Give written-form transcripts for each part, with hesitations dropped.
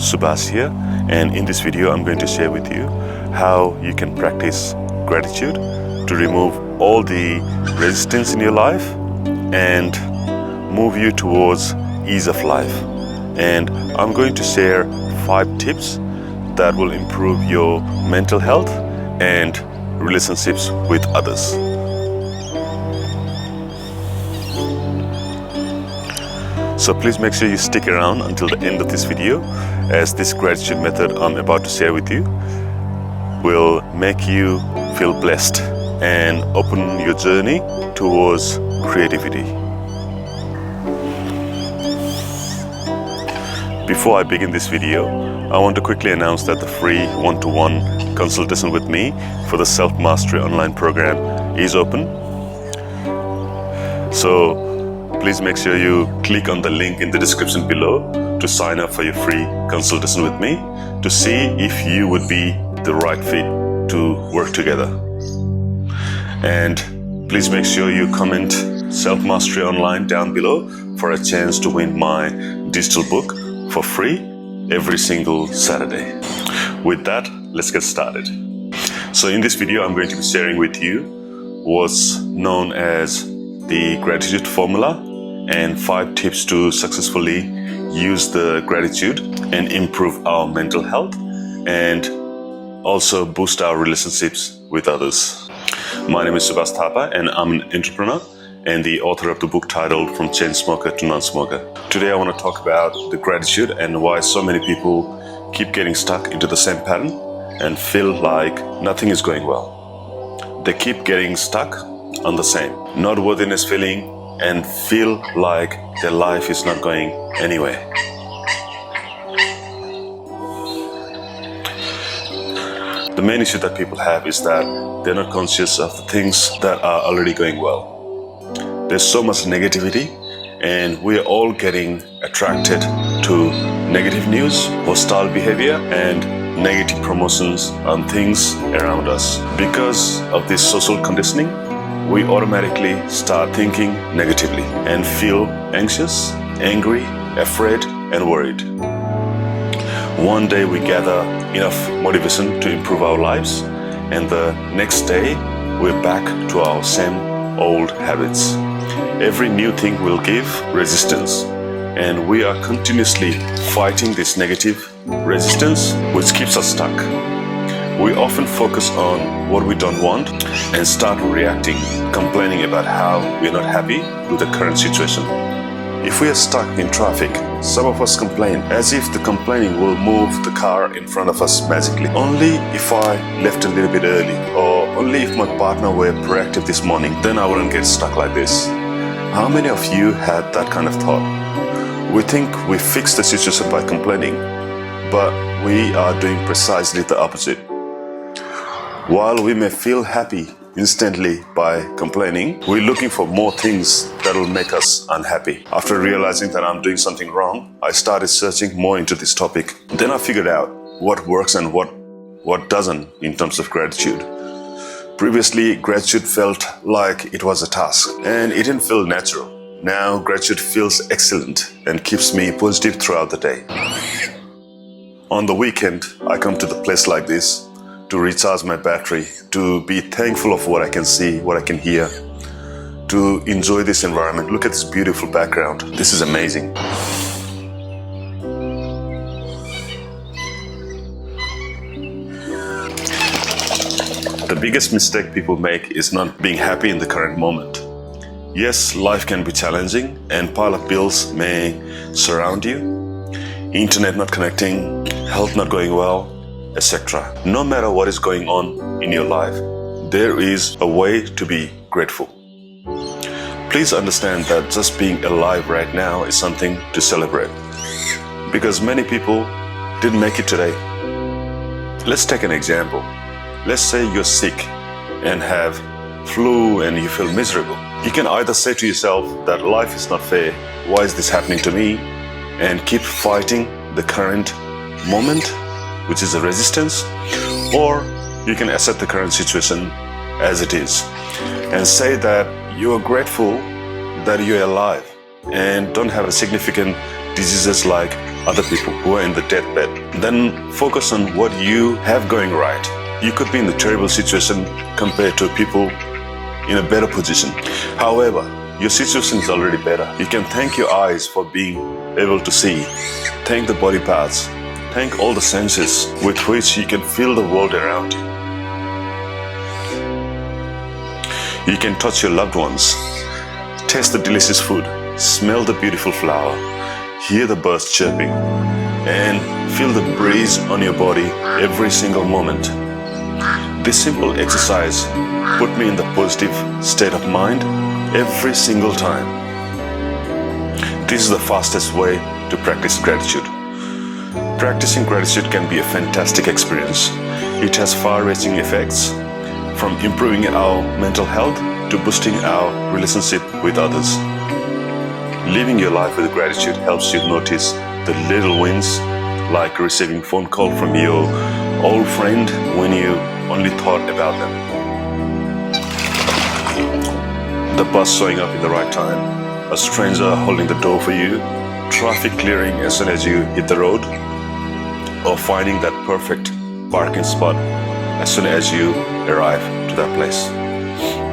Subash here, and in this video I'm going to share with you how you can practice gratitude to remove all the resistance in your life and move you towards ease of life. And I'm going to share 5 tips that will improve your mental health and relationships with others. So please make sure you stick around until the end of this video, as this gratitude method I'm about to share with you will make you feel blessed and open your journey towards creativity. Before I begin this video, I want to quickly announce that the free one-to-one consultation with me for the Self-Mastery online program is open. So please make sure you click on the link in the description below to sign up for your free consultation with me to see if you would be the right fit to work together. And please make sure you comment Self-Mastery Online down below for a chance to win my digital book for free every single Saturday. With that, let's get started. So in this video, I'm going to be sharing with you what's known as the gratitude formula and 5 tips to successfully use the gratitude and improve our mental health and also boost our relationships with others. My name is Subash and I'm an entrepreneur and the author of the book titled From Chain Smoker to Non-Smoker. Today I want to talk about the gratitude and why so many people keep getting stuck into the same pattern and feel like nothing is going well. They keep getting stuck on the same not worthiness feeling and feel like their life is not going anywhere. The main issue that people have is that they're not conscious of the things that are already going well. There's so much negativity and we're all getting attracted to negative news, hostile behavior and negative promotions on things around us. Because of this social conditioning, we automatically start thinking negatively and feel anxious, angry, afraid, and worried. One day we gather enough motivation to improve our lives, and the next day we're back to our same old habits. Every new thing will give resistance, and we are continuously fighting this negative resistance which keeps us stuck. We often focus on what we don't want and start reacting, complaining about how we're not happy with the current situation. If we are stuck in traffic, some of us complain as if the complaining will move the car in front of us magically. Only if I left a little bit early, or only if my partner were proactive this morning, then I wouldn't get stuck like this. How many of you had that kind of thought? We think we fix the situation by complaining, but we are doing precisely the opposite. While we may feel happy instantly by complaining, we're looking for more things that will make us unhappy. After realizing that I'm doing something wrong, I started searching more into this topic. Then I figured out what works and what doesn't in terms of gratitude. Previously, gratitude felt like it was a task and it didn't feel natural. Now, gratitude feels excellent and keeps me positive throughout the day. On the weekend, I come to the place like this to recharge my battery, to be thankful of what I can see, what I can hear, to enjoy this environment. Look at this beautiful background. This is amazing. The biggest mistake people make is not being happy in the current moment. Yes, life can be challenging and pile of bills may surround you, internet not connecting, health not going well, etc. No matter what is going on in your life, there is a way to be grateful. Please understand that just being alive right now is something to celebrate, because many people didn't make it today. Let's take an example. Let's say you're sick and have flu and you feel miserable. You can either say to yourself that life is not fair, why is this happening to me, and keep fighting the current moment, which is a resistance, or you can accept the current situation as it is and say that you are grateful that you're alive and don't have a significant diseases like other people who are in the deathbed. Then focus on what you have going right. You could be in a terrible situation compared to people in a better position. However, your situation is already better. You can thank your eyes for being able to see. Thank the body parts. Thank all the senses with which you can feel the world around you. You can touch your loved ones. Taste the delicious food. Smell the beautiful flower. Hear the birds chirping. And feel the breeze on your body every single moment. This simple exercise put me in the positive state of mind every single time. This is the fastest way to practice gratitude. Practicing gratitude can be a fantastic experience. It has far-reaching effects, from improving our mental health to boosting our relationship with others. Living your life with gratitude helps you notice the little wins, like receiving a phone call from your old friend when you only thought about them. The bus showing up in the right time, a stranger holding the door for you, traffic clearing as soon as you hit the road, or finding that perfect parking spot as soon as you arrive to that place.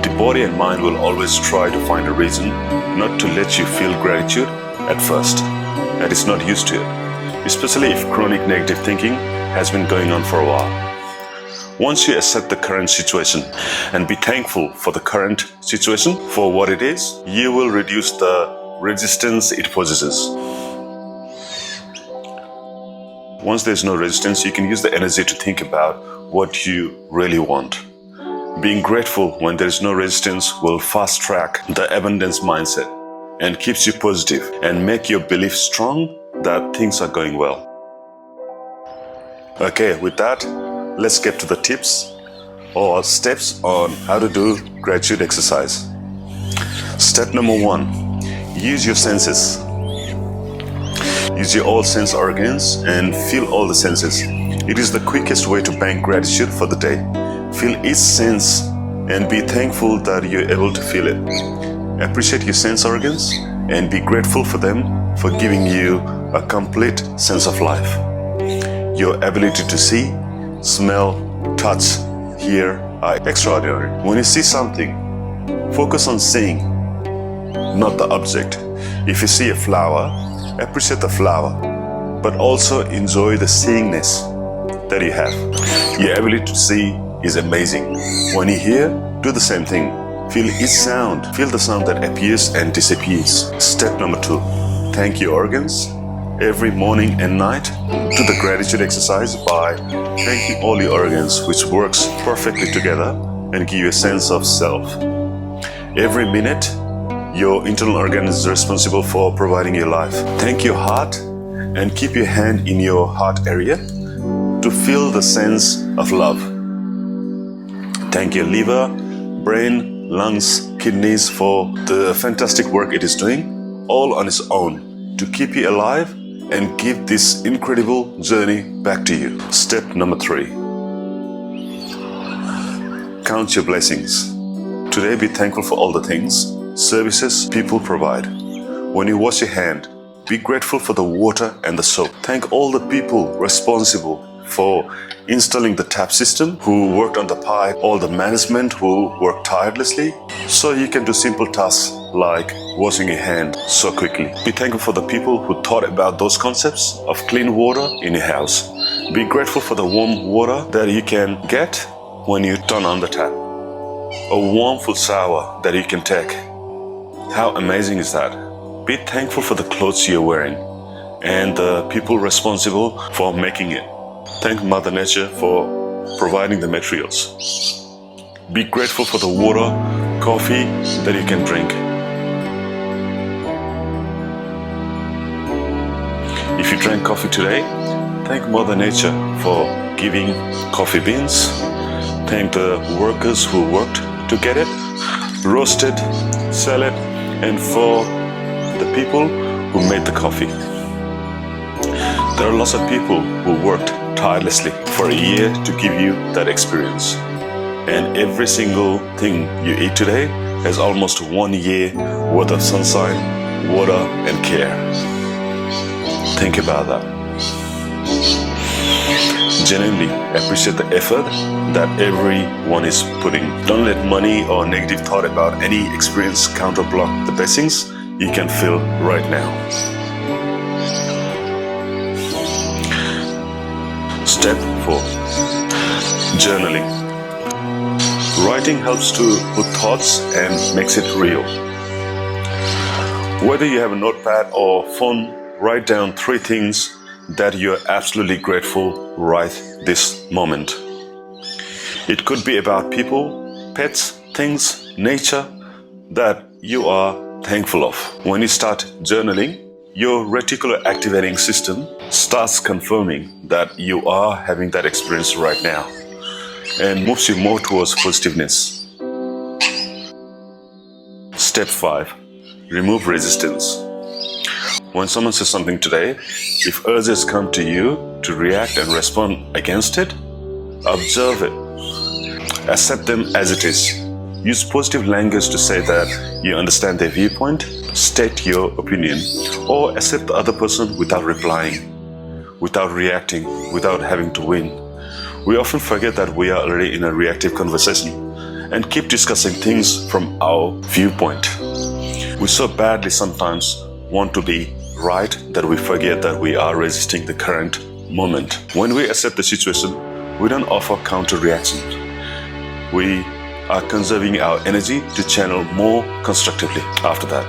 The body and mind will always try to find a reason not to let you feel gratitude at first, and it's not used to it, especially if chronic negative thinking has been going on for a while. Once you accept the current situation and be thankful for the current situation for what it is, you will reduce the resistance it possesses. Once there's no resistance, you can use the energy to think about what you really want. Being grateful when there is no resistance will fast track the abundance mindset and keeps you positive and make your belief strong that things are going well. Okay, with that, let's get to the tips or steps on how to do gratitude exercise. Step number 1, use your senses. Use your all sense organs and feel all the senses. It is the quickest way to bank gratitude for the day. Feel each sense and be thankful that you're able to feel it. Appreciate your sense organs and be grateful for them for giving you a complete sense of life. Your ability to see, smell, touch, hear are extraordinary. When you see something, focus on seeing, not the object. If you see a flower, appreciate the flower, but also enjoy the seeingness that you have. Your ability to see is amazing. When you hear, do the same thing. Feel each sound. Feel the sound that appears and disappears. Step number 2, thank your organs every morning and night. Do the gratitude exercise by thanking all your organs, which works perfectly together and give you a sense of self. Every minute, your internal organ is responsible for providing your life. Thank your heart and keep your hand in your heart area to feel the sense of love. Thank your liver, brain, lungs, kidneys for the fantastic work it is doing, all on its own, to keep you alive and give this incredible journey back to you. Step number 3, count your blessings. Today, be thankful for all the things, services people provide. When you wash your hand, be grateful for the water and the soap. Thank all the people responsible for installing the tap system, who worked on the pipe, all the management who worked tirelessly, so you can do simple tasks like washing your hand so quickly. Be thankful for the people who thought about those concepts of clean water in your house. Be grateful for the warm water that you can get when you turn on the tap. A warm food shower that you can take. How amazing is that? Be thankful for the clothes you're wearing and the people responsible for making it. Thank Mother Nature for providing the materials. Be grateful for the water, coffee that you can drink. If you drank coffee today, thank Mother Nature for giving coffee beans. Thank the workers who worked to get it, roasted, sell it, and for the people who made the coffee. There are lots of people who worked tirelessly for a year to give you that experience. And every single thing you eat today has almost 1 year worth of sunshine, water, and care. Think about that. Genuinely appreciate the effort that everyone is putting. Don't let money or negative thought about any experience counterblock the blessings you can feel right now. Step 4. Journaling. Writing helps to put thoughts and makes it real. Whether you have a notepad or phone, write down 3 things that you're absolutely grateful right this moment. It could be about people, pets, things, nature that you are thankful of. When you start journaling, your reticular activating system starts confirming that you are having that experience right now and moves you more towards positiveness. Step 5. Remove resistance. When someone says something today, if urges come to you to react and respond against it, observe it. Accept them as it is. Use positive language to say that you understand their viewpoint, state your opinion, or accept the other person without replying, without reacting, without having to win. We often forget that we are already in a reactive conversation and keep discussing things from our viewpoint. We so badly sometimes want to be right that we forget that we are resisting the current moment. When we accept the situation, we don't offer counter reactions. We are conserving our energy to channel more constructively after that.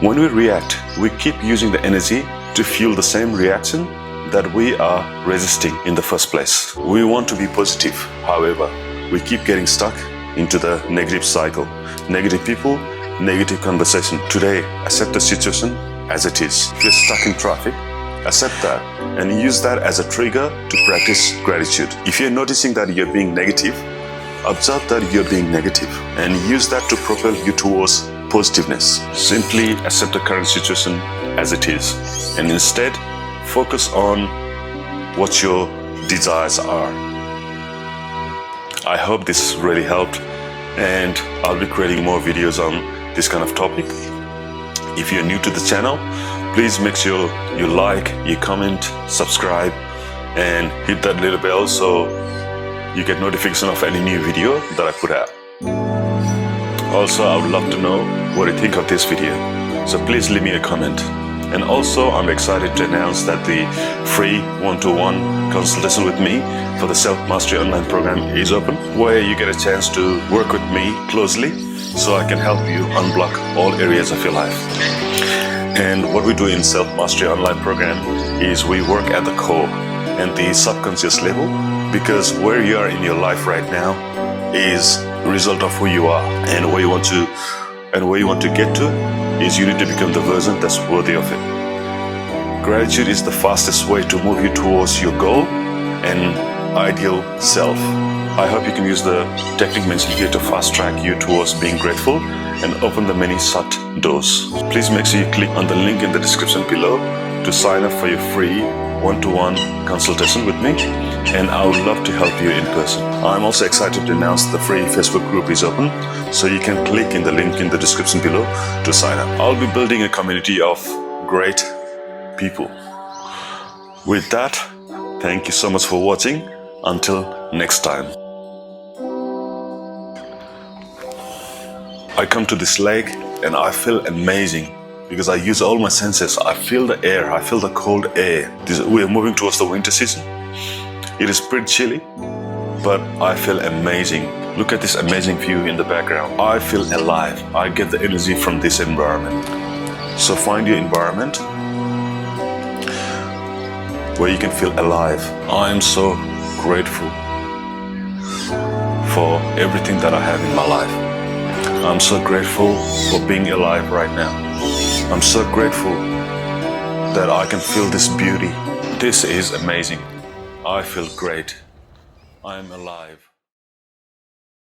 When we react, we keep using the energy to fuel the same reaction that we are resisting in the first place. We want to be positive, however, we keep getting stuck into the negative cycle. Negative people, negative conversation. Today, accept the situation as it is. If you're stuck in traffic, accept that and use that as a trigger to practice gratitude. If you're noticing that you're being negative, observe that you're being negative and use that to propel you towards positiveness. Simply accept the current situation as it is and instead focus on what your desires are. I hope this really helped, and I'll be creating more videos on this kind of topic. If you're new to the channel, please make sure you like, you comment, subscribe, and hit that little bell so you get notification of any new video that I put out. Also, I would love to know what you think of this video, so please leave me a comment. And also, I'm excited to announce that the free one-to-one consultation with me for the Self-Mastery Online program is open, where you get a chance to work with me closely so I can help you unblock all areas of your life. And what we do in Self-Mastery Online program is we work at the core and the subconscious level, because where you are in your life right now is a result of who you are, and where you want to get to is you need to become the version that's worthy of it. Gratitude is the fastest way to move you towards your goal and ideal self. I hope you can use the technique mentioned here to fast track you towards being grateful and open the many shut doors. Please make sure you click on the link in the description below to sign up for your free one-to-one consultation with me, and I would love to help you in person. I'm also excited to announce the free Facebook group is open, so you can click in the link in the description below to sign up. I'll be building a community of great people. With that, thank you so much for watching. Until next time. I come to this lake and I feel amazing because I use all my senses. I feel the air, I feel the cold air. We are moving towards the winter season. It is pretty chilly, but I feel amazing. Look at this amazing view in the background. I feel alive. I get the energy from this environment. So find your environment where you can feel alive. I am so grateful for everything that I have in my life. I'm so grateful for being alive right now. I'm so grateful that I can feel this beauty. This is amazing. I feel great. I'm alive.